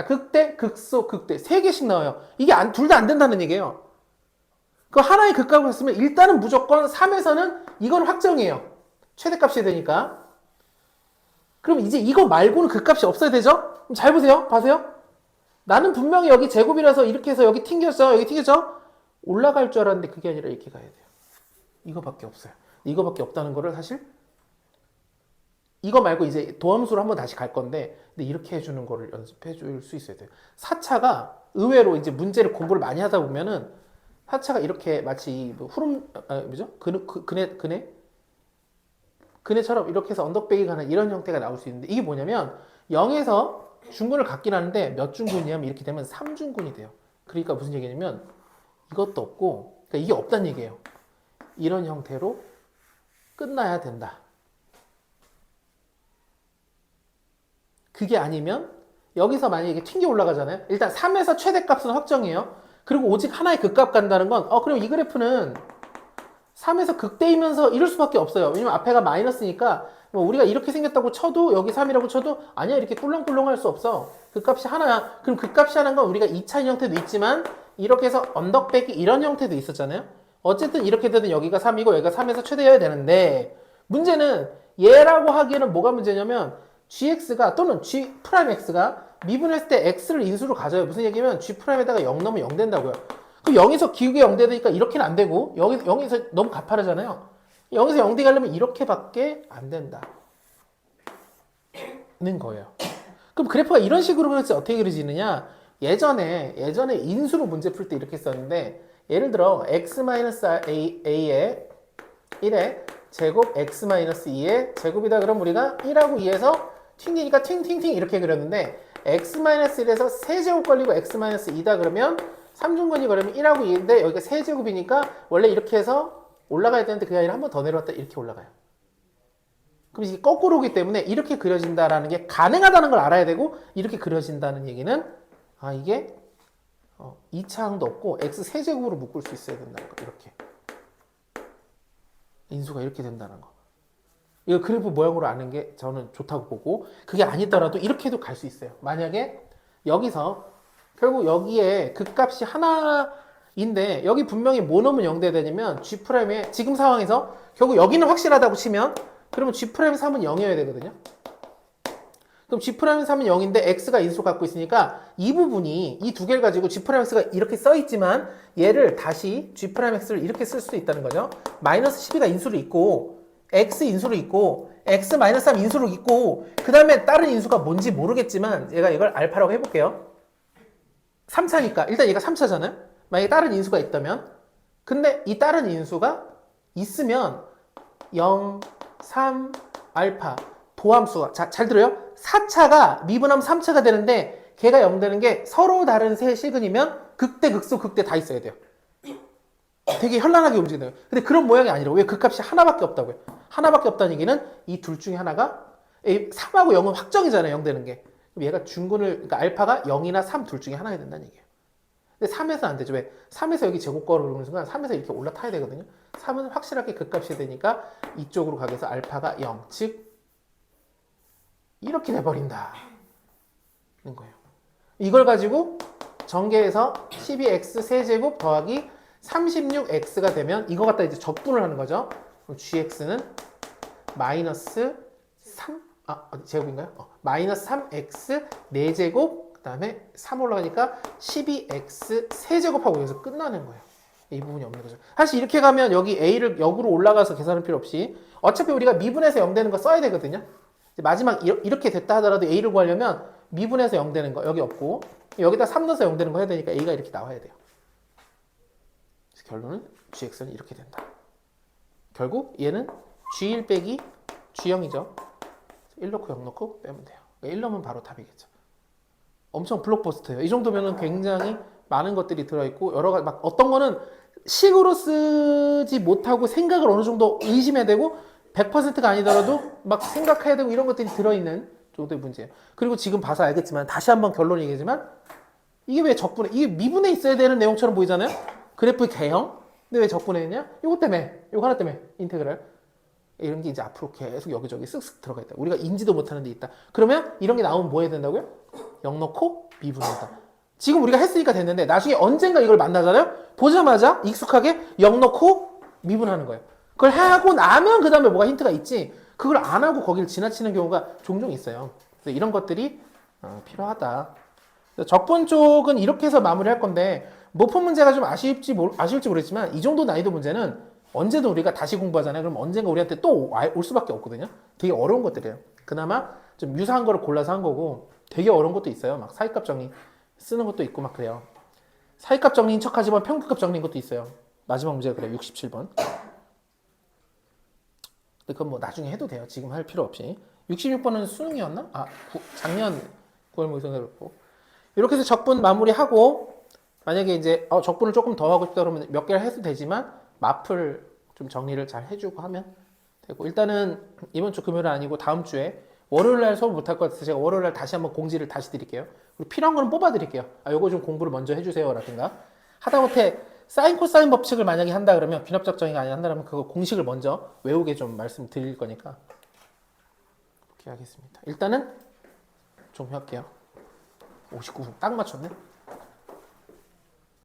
극대 극소 극대 3개씩 나와요. 이게 둘 다 안 된다는 얘기예요. 그 하나의 극값을 했으면 일단은 무조건 3에서는 이건 확정이에요. 최대값이 되니까. 그럼 이제 이거 말고는 극값이 없어야 되죠? 그럼 잘 보세요. 봐세요. 나는 분명히 여기 제곱이라서 이렇게 해서 여기 튕겼어. 여기 튕겼죠? 올라갈 줄 알았는데 그게 아니라 이렇게 가야 돼요. 이거밖에 없어요. 이거밖에 없다는 거를 사실 이거 말고 이제 도함수로 한번 다시 갈 건데 근데 이렇게 해주는 거를 연습해 줄 수 있어야 돼요. 4차가 의외로 이제 문제를 공부를 많이 하다 보면은 4차가 이렇게 마치 후름 뭐죠? 그네처럼 이렇게 해서 언덕배기 가는 이런 형태가 나올 수 있는데 이게 뭐냐면 0에서 중근을 갖긴 하는데 몇 중근이냐면 이렇게 되면 3중근이 돼요. 그러니까 무슨 얘기냐면 이것도 없고 그러니까 이게 없다는 얘기예요. 이런 형태로 끝나야 된다. 그게 아니면 여기서 만약에 튕겨 올라가잖아요. 일단 3에서 최대값은 확정이에요. 그리고 오직 하나의 극값 간다는 건 그럼 이 그래프는 3에서 극대이면서 이럴 수밖에 없어요. 왜냐면 앞에가 마이너스니까 뭐 우리가 이렇게 생겼다고 쳐도 여기 3이라고 쳐도 아니야 이렇게 꿀렁꿀렁 할 수 없어. 극값이 하나야. 그럼 극값이 하나인 건 우리가 2차인 형태도 있지만 이렇게 해서 언덕 빼기 이런 형태도 있었잖아요. 어쨌든 이렇게 되든 여기가 3이고 여기가 3에서 최대여야 되는데 문제는 얘라고 하기에는 뭐가 문제냐면 gx가 또는 g'x가 미분했을 때 x를 인수로 가져요. 무슨 얘기냐면 g'에다가 0 넣으면 0 된다고요. 그럼 0에서 기울기 0 되니까 이렇게는 안 되고 0에서 너무 가파르잖아요. 0에서 0 되게 하려면 이렇게밖에 안 된다. 는 거예요. 그럼 그래프가 이런 식으로 그려지 어떻게 그려지느냐? 예전에 인수로 문제 풀 때 이렇게 썼는데 예를 들어 x-a에 1에 제곱 x-2의 제곱이다. 그럼 우리가 1하고 2에서 튕기니까 팅팅팅 이렇게 그렸는데 x-1에서 세제곱 걸리고 x-2다 그러면 3중근이 그러면 1하고 2인데 여기가 세제곱이니까 원래 이렇게 해서 올라가야 되는데 그게 아니라 한 번 더 내려왔다 이렇게 올라가요. 그럼 이게 거꾸로 오기 때문에 이렇게 그려진다라는 게 가능하다는 걸 알아야 되고, 이렇게 그려진다는 얘기는 아 이게 2차항도 없고 x 세제곱으로 묶을 수 있어야 된다는 거. 이렇게 인수가 이렇게 된다는 거. 이거 그래프 모양으로 아는 게 저는 좋다고 보고, 그게 아니더라도 이렇게 해도 갈 수 있어요. 만약에 여기서 결국 여기에 극값이 하나인데 여기 분명히 뭐 넣으면 0 돼야 되냐면 G'의 지금 상황에서 결국 여기는 확실하다고 치면, 그러면 G'3은 0이어야 되거든요. 그럼 G'3은 0인데 X가 인수를 갖고 있으니까 이 부분이 이 두 개를 가지고 G'X가 이렇게 써 있지만 얘를 다시 G'X를 이렇게 쓸 수도 있다는 거죠. 마이너스 12가 인수로 있고 X 인수로 있고 X-3 인수로 있고, 그 다음에 다른 인수가 뭔지 모르겠지만 얘가 이걸 알파라고 해볼게요. 3차니까 일단 얘가 3차잖아요. 만약에 다른 인수가 있다면, 근데 이 다른 인수가 있으면 0, 3, 알파 도함수가, 자, 잘 들어요? 4차가 미분하면 3차가 되는데 걔가 0 되는 게 서로 다른 세 시근이면 극대, 극소, 극대 다 있어야 돼요. 되게 현란하게 움직이네요. 근데 그런 모양이 아니라고. 왜 극값이 하나밖에 없다고요? 하나밖에 없다는 얘기는 이 둘 중에 하나가 3하고 0은 확정이잖아요. 0 되는 게. 그럼 얘가 중근을, 그러니까 알파가 0이나 3 둘 중에 하나가 된다는 얘기예요. 근데 3에서 안 되죠. 왜? 3에서 여기 제곱거를 그리는 순간 3에서 이렇게 올라타야 되거든요. 3은 확실하게 극값이 되니까 이쪽으로 가게 해서 알파가 0, 즉 이렇게 돼버린다는 거예요. 이걸 가지고 전개해서 12x 세제곱 더하기 36x가 되면 이거 갖다 이제 적분을 하는 거죠. 그럼 gx는 마이너스 3, 제곱인가요? 마이너스 3x 4제곱, 그 다음에 3 올라가니까 12x 세제곱하고 여기서 끝나는 거예요. 이 부분이 없는 거죠. 사실 이렇게 가면 여기 a를 역으로 올라가서 계산할 필요 없이 어차피 우리가 미분해서 0 되는 거 써야 되거든요. 마지막 이렇게 됐다 하더라도 a를 구하려면 미분해서 0 되는 거 여기 없고 여기다 3 넣어서 0 되는 거 해야 되니까 a가 이렇게 나와야 돼요. 그래서 결론은 gx는 이렇게 된다. 결국 얘는 g1 빼기 g0이죠. 1 넣고 0 넣고 빼면 돼요. 1 넣으면 바로 답이겠죠. 엄청 블록버스터예요. 이 정도면은 굉장히 많은 것들이 들어있고 여러 가지 막 어떤 거는 식으로 쓰지 못하고 생각을 어느 정도 의심해야 되고 100%가 아니더라도 막 생각해야 되고 이런 것들이 들어있는 정도의 문제예요. 그리고 지금 봐서 알겠지만 다시 한번 결론 얘기하지만 이게 왜 적분해? 이게 미분에 있어야 되는 내용처럼 보이잖아요. 그래프 개형. 근데 왜 적분했냐? 이것 때문에, 이거 하나 때문에 인테그랄. 이런 게 이제 앞으로 계속 여기저기 쓱쓱 들어가 있다. 우리가 인지도 못하는 데 있다. 그러면 이런 게 나오면 뭐 해야 된다고요? 0 넣고 미분한다. 지금 우리가 했으니까 됐는데 나중에 언젠가 이걸 만나잖아요? 보자마자 익숙하게 0 넣고 미분하는 거예요. 그걸 하고 나면 그 다음에 뭐가 힌트가 있지, 그걸 안 하고 거기를 지나치는 경우가 종종 있어요. 그래서 이런 것들이 필요하다. 적분 쪽은 이렇게 해서 마무리할 건데 모품 문제가 좀 아쉬울지 모르겠지만 이 정도 난이도 문제는 언제든 우리가 다시 공부하잖아요. 그럼 언젠가 우리한테 또 올 수밖에 없거든요. 되게 어려운 것들이에요. 그나마 좀 유사한 거를 골라서 한 거고 되게 어려운 것도 있어요. 막 사이값 정리 쓰는 것도 있고 막 그래요. 사이값 정리인 척하지만 평균값 정리인 것도 있어요. 마지막 문제가 그래요. 67번. 그건 뭐 나중에 해도 돼요. 지금 할 필요 없이. 66번은 수능이었나? 작년 9월 모의고사 그렇고. 이렇게 해서 적분 마무리하고 만약에 이제 적분을 조금 더 하고 싶다 그러면 몇 개를 해도 되지만 마플 좀 정리를 잘 해주고 하면 되고, 일단은 이번 주 금요일 아니고 다음 주에 월요일날 수업 못할 것 같아서 제가 월요일날 다시 한번 공지를 다시 드릴게요. 그리고 필요한 거는 뽑아드릴게요. 요거 좀 공부를 먼저 해주세요 라든가, 하다못해 사인 코사인 법칙을 만약에 한다 그러면 귀납적 정의가 아니라 한다면 그거 공식을 먼저 외우게 좀 말씀드릴 거니까 그렇게 하겠습니다. 일단은 종료할게요. 59분 딱 맞췄네.